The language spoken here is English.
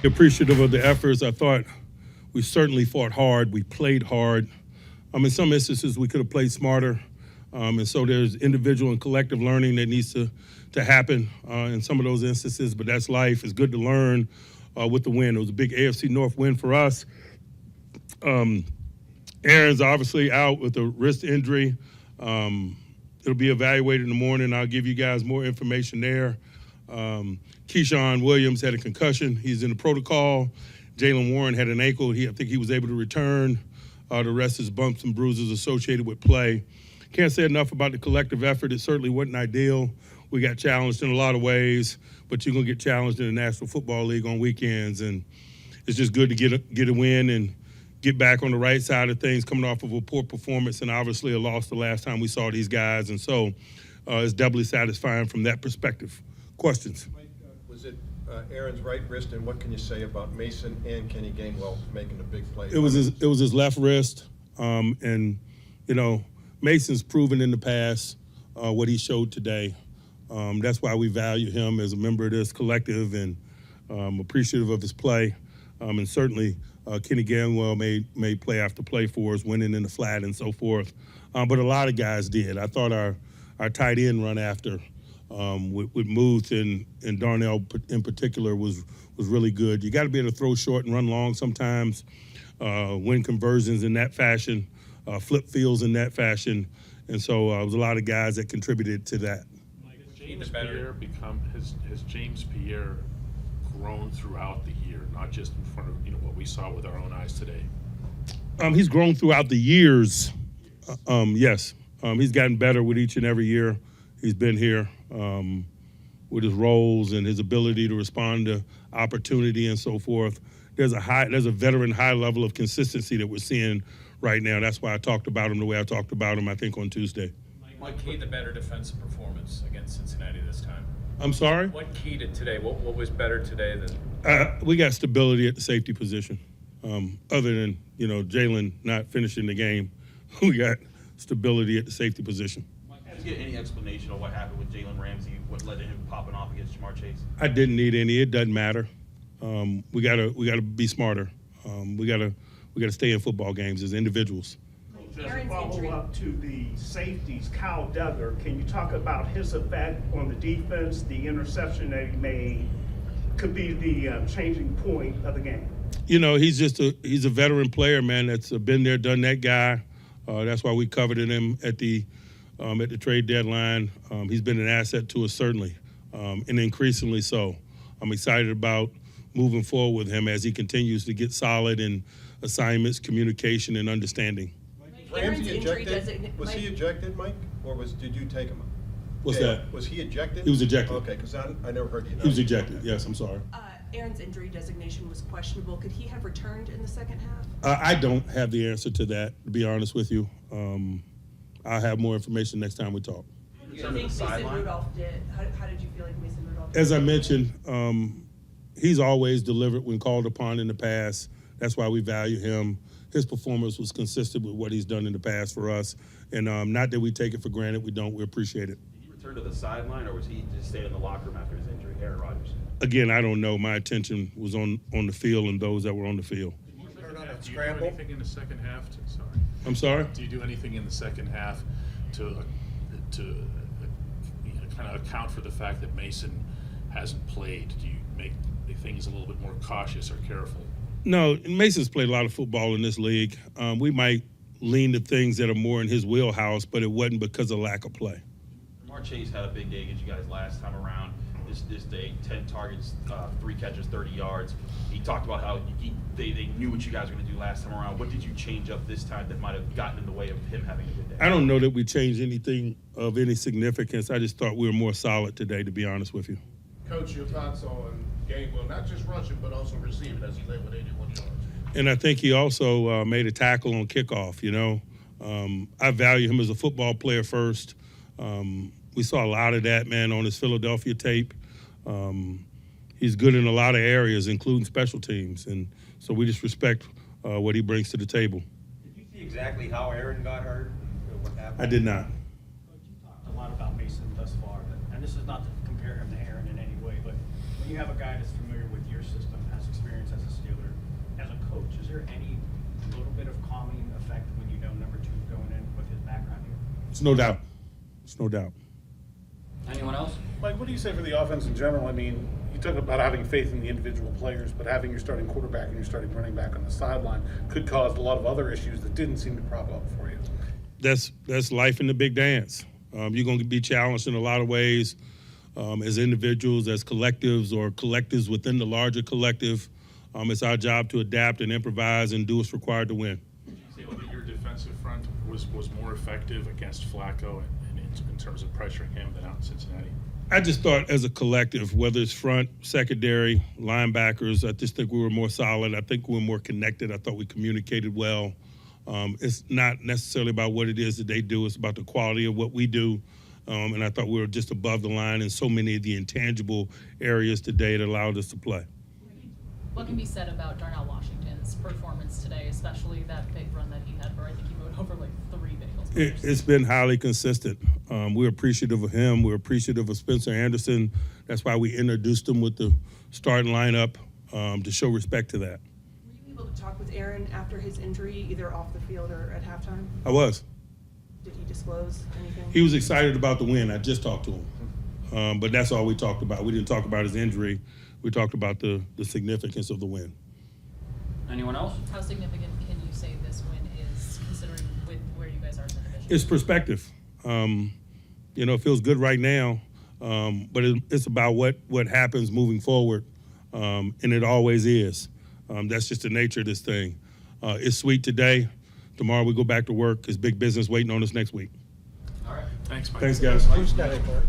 Appreciative of the efforts. I thought we certainly fought hard. We played hard. In some instances, we could have played smarter. And so there's individual and collective learning that needs to happen in some of those instances. But that's life. It's good to learn with the win. It was a big AFC North win for us. Aaron's obviously out with a wrist injury. It'll be evaluated in the morning. I'll give you guys more information there. Keyshawn Williams had a concussion. He's in the protocol. Jalen Warren had an ankle. I think he was able to return. The rest is bumps and bruises associated with play. Can't say enough about the collective effort. It certainly wasn't ideal. We got challenged in a lot of ways, but you're going to get challenged in the National Football League on weekends, and it's just good to get a win and get back on the right side of things coming off of a poor performance and obviously a loss the last time we saw these guys. And so it's doubly satisfying from that perspective. Questions? Mike, was it Aaron's right wrist, and what can you say about Mason and Kenny Gainwell making a big play? It was his left wrist, and Mason's proven in the past what he showed today. That's why we value him as a member of this collective and appreciative of his play. And certainly Kenny Gainwell made play after play for us, winning in the flat and so forth. But a lot of guys did. I thought our tight end run after with Muth and Darnell in particular was really good. You got to be able to throw short and run long sometimes, win conversions in that fashion, flip fields in that fashion. And so it was a lot of guys that contributed to that. Has James Pierre grown throughout the year, not just in front of what we saw with our own eyes today? He's grown throughout the years. Yes, he's gotten better with each and every year he's been here, with his roles and his ability to respond to opportunity and so forth. There's a veteran high level of consistency that we're seeing right now. That's why I talked about him the way I talked about him, I think, on Tuesday. What keyed the better defensive performance against Cincinnati this time? I'm sorry? What keyed it today? What was better today than? We got stability at the safety position. Other than, Jalen not finishing the game, we got stability at the safety position. Did you get any explanation of what happened with Jalen Ramsey? What led to him popping off against Jamar Chase? I didn't need any. It doesn't matter. We gotta be smarter. We gotta stay in football games as individuals. Just a follow-up to the safeties, Kyle Duggar, can you talk about his effect on the defense, the interception that he made could be the changing point of the game? He's a veteran player, man, that's been there, done that guy. That's why we coveted him at the trade deadline. He's been an asset to us, certainly, and increasingly so. I'm excited about moving forward with him as he continues to get solid in assignments, communication, and understanding. Ramsey ejected? Was he ejected, Mike, or did you take him? What's that? Was he ejected? He was ejected. Okay, because I never heard you. He was ejected. Yes, I'm sorry. Aaron's injury designation was questionable. Could he have returned in the second half? I don't have the answer to that, to be honest with you. I'll have more information next time we talk. How do you think Mason Rudolph did? How did you feel like Mason Rudolph did? As I mentioned, he's always delivered when called upon in the past. That's why we value him. His performance was consistent with what he's done in the past for us. And not that we take it for granted. We don't. We appreciate it. Did he return to the sideline, or was he just staying in the locker room after his injury, Aaron Rodgers? Again, I don't know. My attention was on the field and those that were on the field. Do you do anything in the second half? I'm sorry? Do you do anything in the second half to kind of account for the fact that Mason hasn't played? Do you make things a little bit more cautious or careful? No, Mason's played a lot of football in this league. We might lean to things that are more in his wheelhouse, but it wasn't because of lack of play. Jamar Chase had a big day against you guys last time around. This day, 10 targets, 3 catches, 30 yards. He talked about how they knew what you guys were going to do last time around. What did you change up this time that might have gotten in the way of him having a good day? I don't know that we changed anything of any significance. I just thought we were more solid today, to be honest with you. Coach, your thoughts on Gainwell, not just rushing, but also receiving as he led with 81 yards. And I think he also made a tackle on kickoff, I value him as a football player first. We saw a lot of that, man, on his Philadelphia tape. He's good in a lot of areas, including special teams. And so we just respect what he brings to the table. Did you see exactly how Aaron got hurt and what happened? I did not. Coach, you talked a lot about Mason thus far, and this is not to compare him to Aaron in any way, but when you have a guy that's familiar with your system, has experience there any little bit of calming effect when you know number 2 is going in with his background here? It's no doubt. It's no doubt. Anyone else? Mike, what do you say for the offense in general? I mean, you talk about having faith in the individual players, but having your starting quarterback and your starting running back on the sideline could cause a lot of other issues that didn't seem to prop up for you. That's life in the big dance. You're going to be challenged in a lot of ways as individuals, as collectives, or collectives within the larger collective. It's our job to adapt and improvise and do what's required to win. Did you say that your defensive front was more effective against Flacco and in terms of pressuring him than out in Cincinnati? I just thought as a collective, whether it's front, secondary, linebackers, I just think we were more solid. I think we were more connected. I thought we communicated well. It's not necessarily about what it is that they do. It's about the quality of what we do. And I thought we were just above the line in so many of the intangible areas today that allowed us to play. What can be said about Darnell Washington's performance today, especially that big run that he had where I think he moved over like 3 Bengals players? It's been highly consistent. We're appreciative of him. We're appreciative of Spencer Anderson. That's why we introduced him with the starting lineup to show respect to that. Were you able to talk with Aaron after his injury, either off the field or at halftime? I was. Did he disclose anything? He was excited about the win. I just talked to him. But that's all we talked about. We didn't talk about his injury. We talked about the significance of the win. Anyone else? How significant can you say this win is, considering with where you guys are in the division? It's perspective. It feels good right now, but it's about what happens moving forward, and it always is. That's just the nature of this thing. It's sweet today. Tomorrow we go back to work. It's big business waiting on us next week. All right. Thanks, Mike. Thanks, guys. Who's got it, Mark?